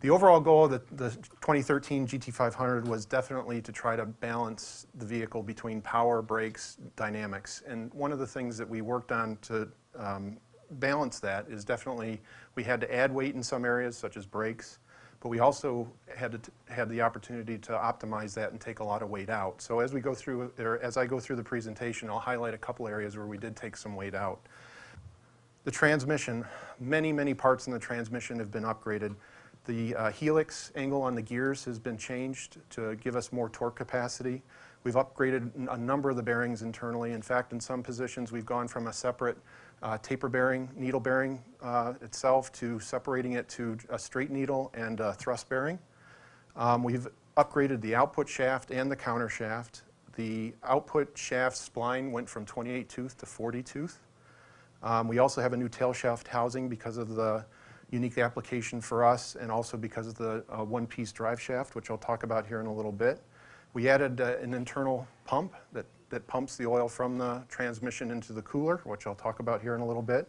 The overall goal of the 2013 GT500 was definitely to try to balance the vehicle between power, brakes, dynamics. And one of the things that we worked on to balance that is definitely we had to add weight in some areas, such as brakes, but we also had the opportunity to optimize that and take a lot of weight out. So as we go through, or as I go through the presentation, I'll highlight a couple areas where we did take some weight out. The transmission, many parts in the transmission have been upgraded. The helix angle on the gears has been changed to give us more torque capacity. We've upgraded a number of the bearings internally. In fact, in some positions, we've gone from a separate taper bearing, needle bearing itself to separating it to a straight needle and a thrust bearing. We've upgraded the output shaft and the counter shaft. The output shaft spline went from 28 tooth to 40 tooth. We also have a new tail shaft housing because of the unique application for us and also because of the one-piece drive shaft, which I'll talk about here in a little bit. We added an internal pump that pumps the oil from the transmission into the cooler, which I'll talk about here in a little bit.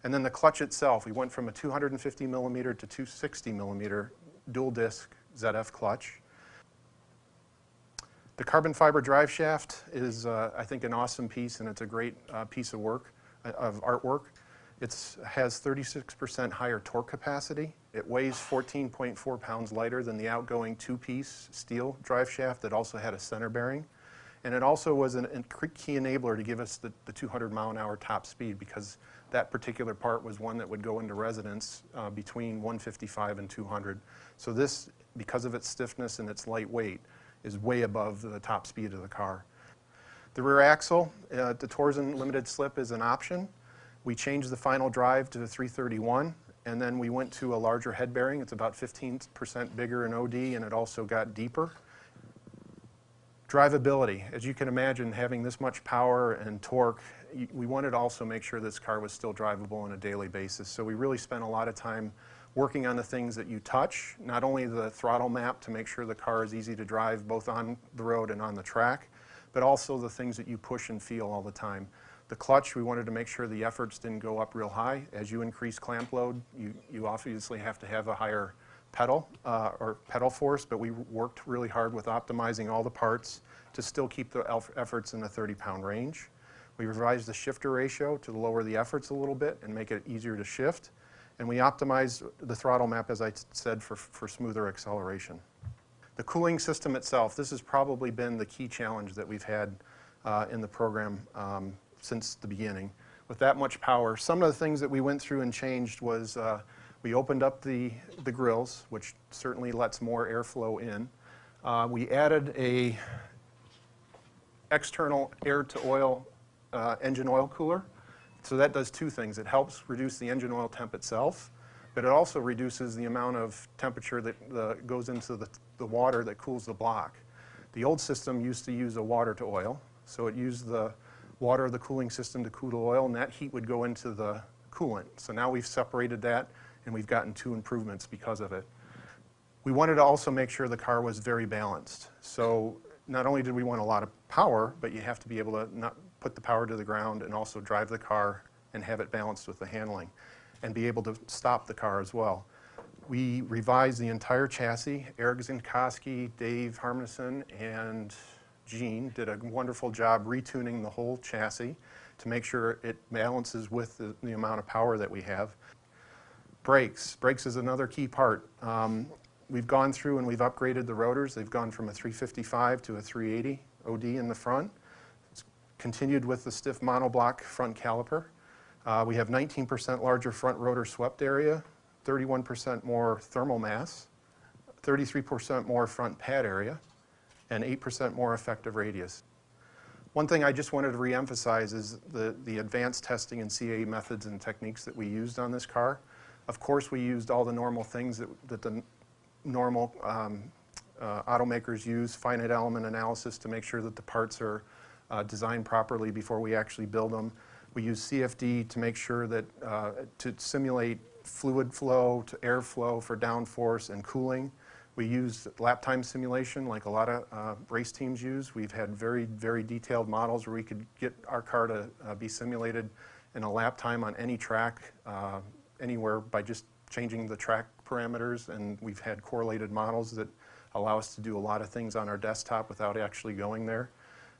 And then the clutch itself, we went from a 250 millimeter to 260 millimeter dual disc ZF clutch. The carbon fiber drive shaft is, I think, an awesome piece, and it's a great piece of work, of artwork. It has 36% higher torque capacity. It weighs 14.4 pounds lighter than the outgoing two-piece steel drive shaft that also had a center bearing. And it also was a key enabler to give us the 200-mile-an-hour top speed, because that particular part was one that would go into residence between 155 and 200. So this, because of its stiffness and its light weight, is way above the top speed of the car. The rear axle, the Torsen limited slip is an option. We changed the final drive to the 331, and then we went to a larger head bearing. It's about 15% bigger in OD, and it also got deeper. Drivability. As you can imagine, having this much power and torque, we wanted to also make sure this car was still drivable on a daily basis. So we really spent a lot of time working on the things that you touch, not only the throttle map to make sure the car is easy to drive both on the road and on the track, but also the things that you push and feel all the time. The clutch, we wanted to make sure the efforts didn't go up real high. As you increase clamp load, you obviously have to have a higher pedal or pedal force, but we worked really hard with optimizing all the parts to still keep the efforts in the 30-pound range. We revised the shifter ratio to lower the efforts a little bit and make it easier to shift. And we optimized the throttle map, as I said, for smoother acceleration. The cooling system itself, this has probably been the key challenge that we've had in the program since the beginning. With that much power, some of the things that we went through and changed was we opened up the grills, which certainly lets more airflow in. We added a external air-to-oil engine oil cooler. So that does two things. It helps reduce the engine oil temp itself, but it also reduces the amount of temperature that goes into the water that cools the block. The old system used to use a water-to-oil, so it used the water of the cooling system to cool the oil, and that heat would go into the coolant. So now we've separated that, and we've gotten two improvements because of it. We wanted to also make sure the car was very balanced. So not only did we want a lot of power, but you have to be able to not put the power to the ground and also drive the car and have it balanced with the handling and be able to stop the car as well. We revised the entire chassis. Eric Zinkoski, Dave Harmanson, and Gene did a wonderful job retuning the whole chassis to make sure it balances with the amount of power that we have. Brakes. Brakes is another key part. We've gone through and we've upgraded the rotors. They've gone from a 355 to a 380 OD in the front. It's continued with the stiff monoblock front caliper. We have 19% larger front rotor swept area, 31% more thermal mass, 33% more front pad area, and 8% more effective radius. One thing I just wanted to reemphasize is the advanced testing and CAE methods and techniques that we used on this car. Of course, we used all the normal things that the normal automakers use, finite element analysis to make sure that the parts are designed properly before we actually build them. We use CFD to make sure that, to simulate fluid flow to airflow for downforce and cooling. We used lap time simulation like a lot of race teams use. We've had very, very detailed models where we could get our car to be simulated in a lap time on any track, anywhere by just changing the track parameters, and we've had correlated models that allow us to do a lot of things on our desktop without actually going there.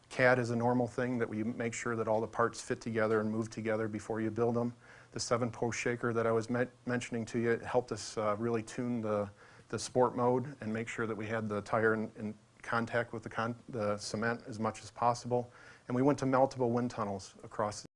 CAD is a normal thing that we make sure that all the parts fit together and move together before you build them. The 7-post shaker that I was mentioning to you helped us really tune the sport mode and make sure that we had the tire in contact with the cement as much as possible. And we went to meltable wind tunnels across